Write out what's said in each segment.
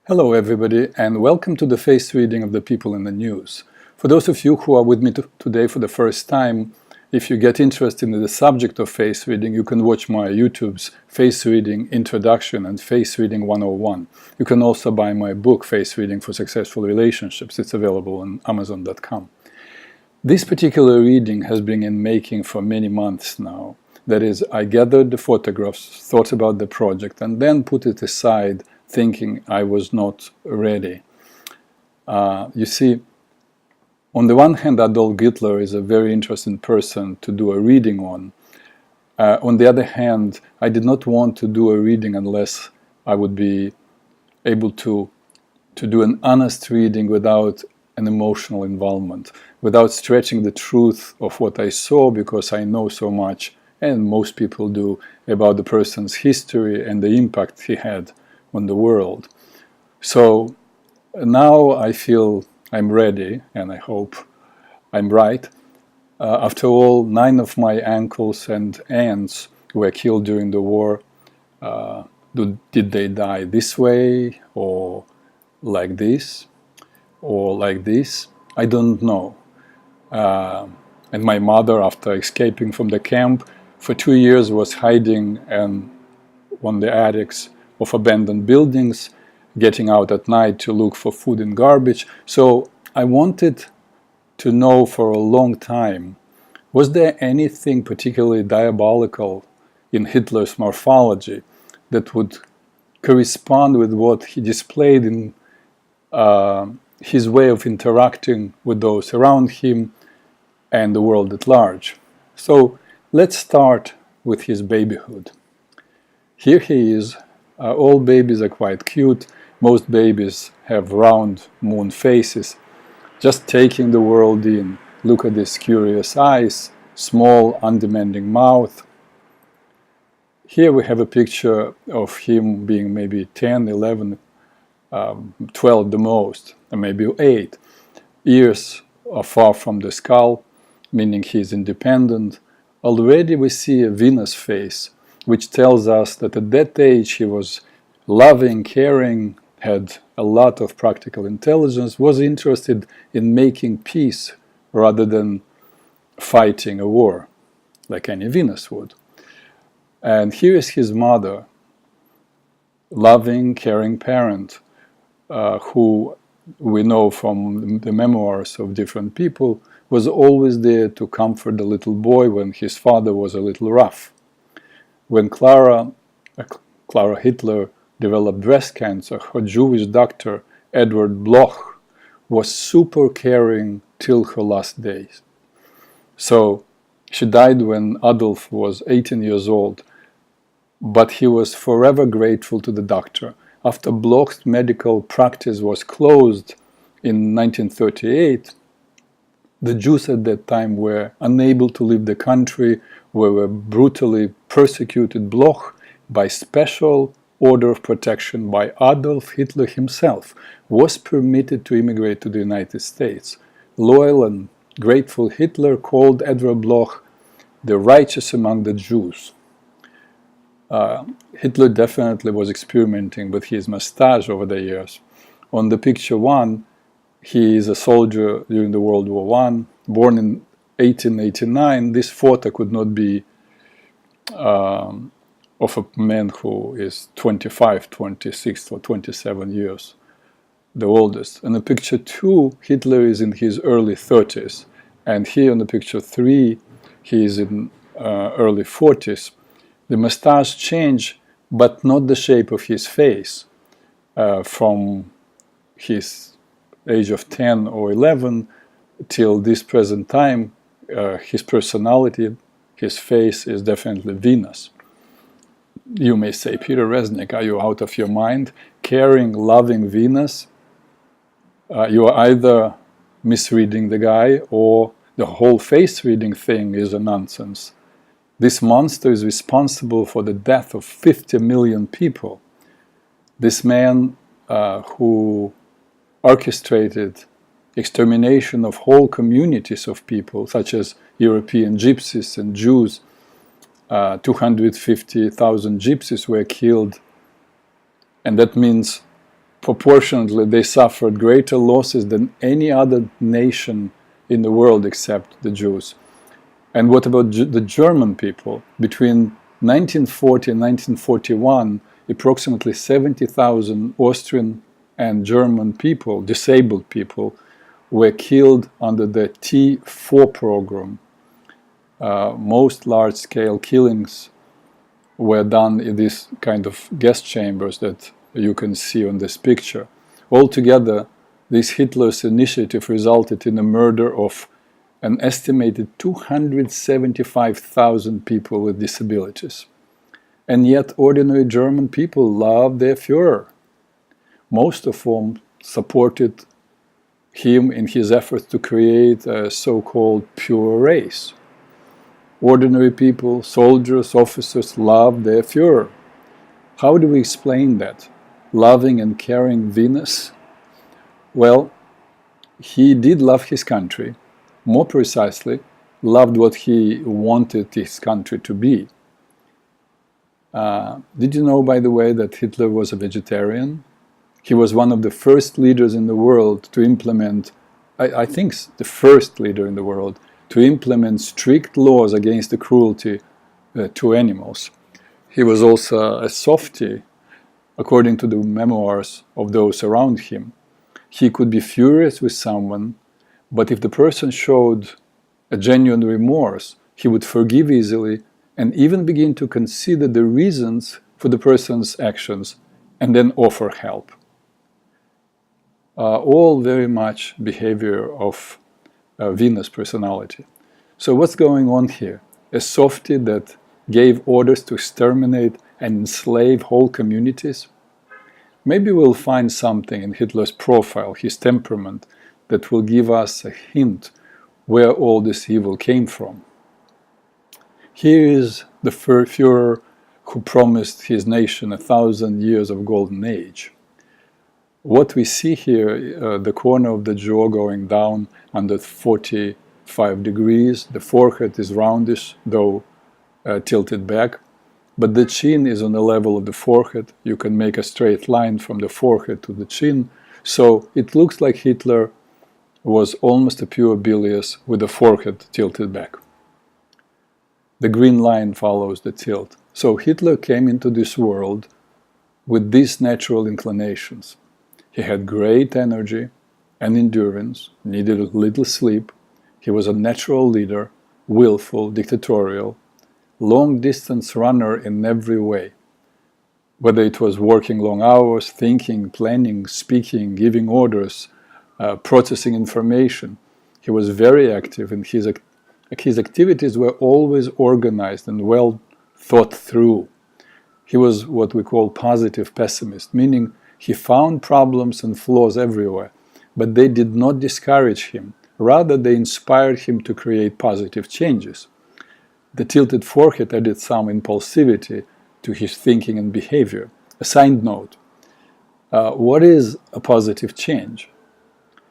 Hello everybody, and welcome to the face reading of the people in the news. For those of you who are with me today for the first time, if you get interested in the subject of face reading, you can watch my YouTube's Face Reading Introduction and Face Reading 101. You can also buy my book, Face Reading for Successful Relationships. It's available on Amazon.com. This particular reading has been in making for many months now. That is, I gathered the photographs, thought about the project, and then put it aside, thinking I was not ready. You see, on the one hand, Adolf Hitler is a very interesting person to do a reading on. On the other hand, I did not want to do a reading unless I would be able to do an honest reading without an emotional involvement, without stretching the truth of what I saw, because I know so much, and most people do, about the person's history and the impact he had on the world. So now I feel I'm ready, and I hope I'm right. After all, 9 of my uncles and aunts were killed during the war. Did they die this way, or like this, or like this? I don't know. And my mother, after escaping from the camp, for 2 years was hiding on the attics of abandoned buildings, getting out at night to look for food in garbage. So I wanted to know for a long time, was there anything particularly diabolical in Hitler's morphology that would correspond with what he displayed in his way of interacting with those around him and the world at large? So let's start with his babyhood. Here he is. All babies are quite cute. Most babies have round moon faces. Just taking the world in. Look at these curious eyes, small, undemanding mouth. Here we have a picture of him being maybe 10, 11, 12 the most, and maybe 8. Ears are far from the skull, meaning he is independent. Already we see a Venus face, which tells us that at that age he was loving, caring, had a lot of practical intelligence, was interested in making peace rather than fighting a war, like any Venus would. And here is his mother, loving, caring parent, who we know from the memoirs of different people, was always there to comfort the little boy when his father was a little rough. When Clara Hitler developed breast cancer, her Jewish doctor, Edward Bloch, was super caring till her last days. So she died when Adolf was 18 years old, but he was forever grateful to the doctor. After Bloch's medical practice was closed in 1938, the Jews at that time were unable to leave the country, were brutally persecuted. Bloch, by special order of protection by Adolf Hitler himself, was permitted to immigrate to the United States. Loyal and grateful Hitler called Edward Bloch the righteous among the Jews. Hitler definitely was experimenting with his mustache over the years. On the picture 1, he is a soldier during the World War I, born in 1889. This photo could not be of a man who is 25, 26, or 27 years, the oldest. In the picture 2, Hitler is in his early 30s. And here in the picture 3, he is in early 40s. The mustache changed, but not the shape of his face. From his age of 10 or 11 till this present time, his personality, his face is definitely Venus. You may say, Peter Resnick, are you out of your mind? Caring, loving Venus? You are either misreading the guy, or the whole face reading thing is a nonsense. This monster is responsible for the death of 50 million people. This man who orchestrated extermination of whole communities of people, such as European gypsies and Jews. 250,000 gypsies were killed, and that means proportionately they suffered greater losses than any other nation in the world except the Jews. And what about the German people? Between 1940 and 1941, approximately 70,000 Austrian and German people, disabled people, were killed under the T4 program. Most large-scale killings were done in these kind of gas chambers that you can see on this picture. Altogether, this Hitler's initiative resulted in the murder of an estimated 275,000 people with disabilities. And yet ordinary German people loved their Führer, most of whom supported him in his efforts to create a so-called pure race. Ordinary people, soldiers, officers loved their Führer. How do we explain that? Loving and caring Venus? Well, he did love his country. More precisely, loved what he wanted his country to be. Did you know, by the way, that Hitler was a vegetarian? He was one of the first leaders in the world to implement, I think the first leader in the world, to implement strict laws against the cruelty to animals. He was also a softie, according to the memoirs of those around him. He could be furious with someone, but if the person showed a genuine remorse, he would forgive easily and even begin to consider the reasons for the person's actions and then offer help. All very much behavior of Venus personality. So what's going on here? A softie that gave orders to exterminate and enslave whole communities? Maybe we'll find something in Hitler's profile, his temperament, that will give us a hint where all this evil came from. Here is the Führer who promised his nation 1,000 years of golden age. What we see here, the corner of the jaw going down under 45 degrees, the forehead is roundish, though tilted back, but the chin is on the level of the forehead. You can make a straight line from the forehead to the chin, so it looks like Hitler was almost a pure bilious with the forehead tilted back. The green line follows the tilt. So Hitler came into this world with these natural inclinations. He had great energy and endurance, needed little sleep. He was a natural leader, willful, dictatorial, long-distance runner in every way. Whether it was working long hours, thinking, planning, speaking, giving orders, processing information, he was very active, and his activities were always organized and well thought through. He was what we call positive pessimist, meaning he found problems and flaws everywhere, but they did not discourage him. Rather, they inspired him to create positive changes. The tilted forehead added some impulsivity to his thinking and behavior. A side note, what is a positive change?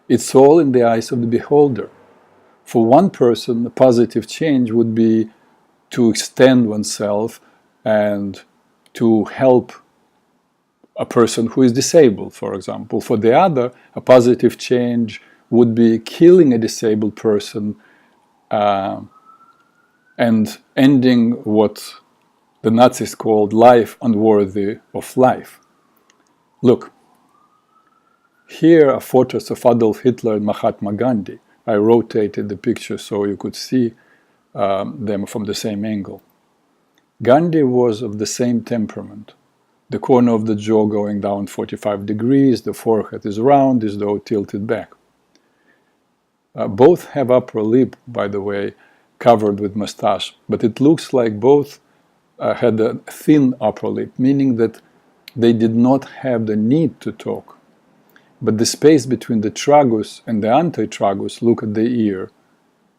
It's all in the eyes of the beholder. For one person, a positive change would be to extend oneself and to help a person who is disabled, for example. For the other, a positive change would be killing a disabled person and ending what the Nazis called life unworthy of life. Look, here are photos of Adolf Hitler and Mahatma Gandhi. I rotated the picture so you could see them from the same angle. Gandhi was of the same temperament. The corner of the jaw going down 45 degrees, the forehead is round as though tilted back. Both have upper lip, by the way, covered with mustache, but it looks like both had a thin upper lip, meaning that they did not have the need to talk. But the space between the tragus and the antitragus, look at the ear,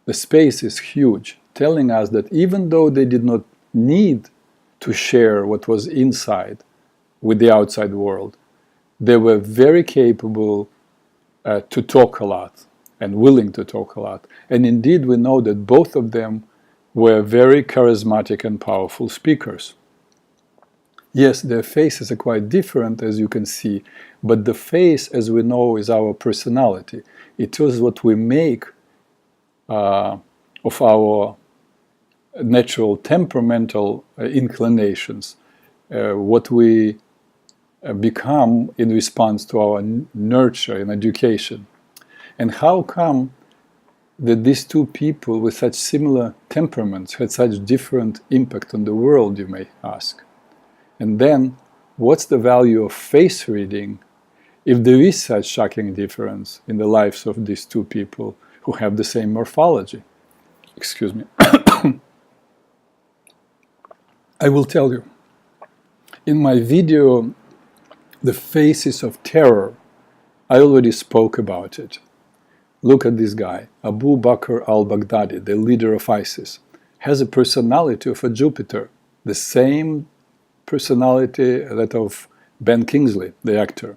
the space is huge, telling us that even though they did not need to share what was inside with the outside world, they were very capable to talk a lot and willing to talk a lot. And indeed, we know that both of them were very charismatic and powerful speakers. Yes, their faces are quite different, as you can see, but the face, as we know, is our personality. It is what we make of our natural temperamental inclinations, what we become in response to our nurture and education. And how come that these two people with such similar temperaments had such different impact on the world, you may ask? And then, what's the value of face reading if there is such shocking difference in the lives of these two people who have the same morphology? Excuse me. I will tell you. In my video, The Faces of Terror, I already spoke about it. Look at this guy, Abu Bakr al-Baghdadi, the leader of ISIS, has a personality of a Jupiter, the same personality that of Ben Kingsley, the actor.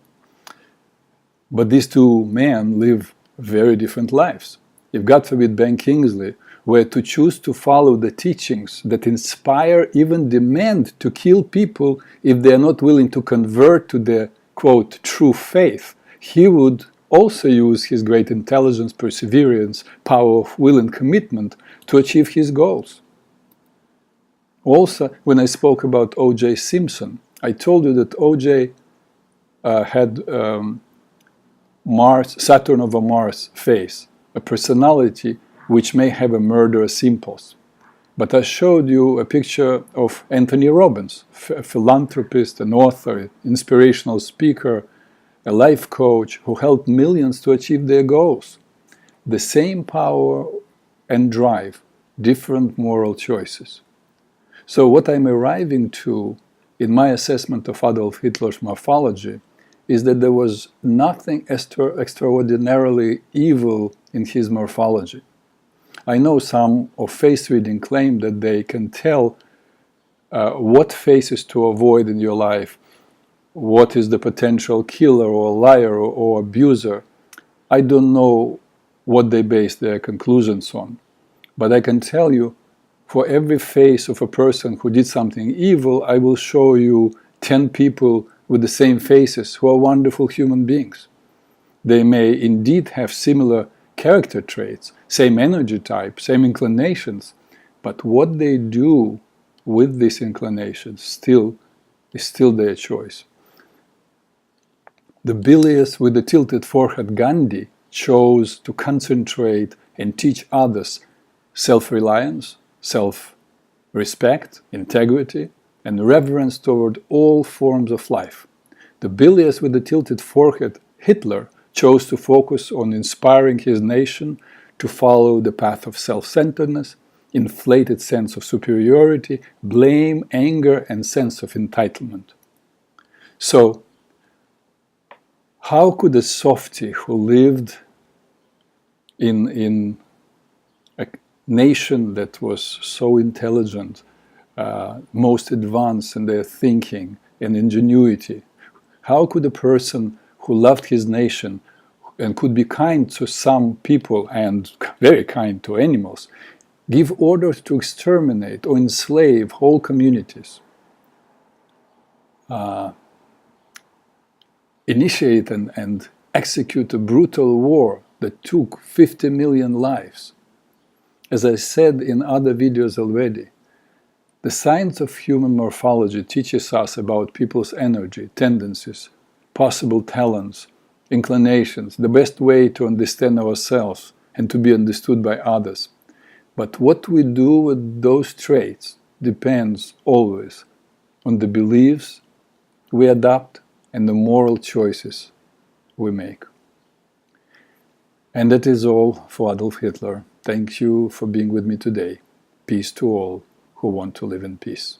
But these two men live very different lives. If, God forbid, Ben Kingsley were to choose to follow the teachings that inspire, even demand to kill people if they are not willing to convert to the, quote, true faith, he would also use his great intelligence, perseverance, power of will and commitment to achieve his goals. Also, when I spoke about O.J. Simpson, I told you that O.J. had Saturn over Mars face, a personality which may have a murderous impulse. But I showed you a picture of Anthony Robbins, a philanthropist, an author, inspirational speaker, a life coach who helped millions to achieve their goals. The same power and drive, different moral choices. So what I'm arriving to in my assessment of Adolf Hitler's morphology is that there was nothing extraordinarily evil in his morphology. I know some of face reading claim that they can tell what faces to avoid in your life, what is the potential killer or liar or abuser. I don't know what they base their conclusions on, but I can tell you, for every face of a person who did something evil, I will show you 10 people with the same faces who are wonderful human beings. They may indeed have similar character traits, same energy type, same inclinations, but what they do with these inclinations is still their choice. The bilious with the tilted forehead Gandhi chose to concentrate and teach others self-reliance, self-respect, integrity, and reverence toward all forms of life. The bilious with the tilted forehead Hitler chose to focus on inspiring his nation to follow the path of self-centeredness, inflated sense of superiority, blame, anger, and sense of entitlement. So, how could a softie who lived in a nation that was so intelligent, most advanced in their thinking and ingenuity, how could a person who loved his nation and could be kind to some people and very kind to animals, give orders to exterminate or enslave whole communities, initiate and execute a brutal war that took 50 million lives? As I said in other videos already, the science of human morphology teaches us about people's energy, tendencies, possible talents, inclinations, the best way to understand ourselves and to be understood by others. But what we do with those traits depends always on the beliefs we adopt and the moral choices we make. And that is all for Adolf Hitler. Thank you for being with me today. Peace to all who want to live in peace.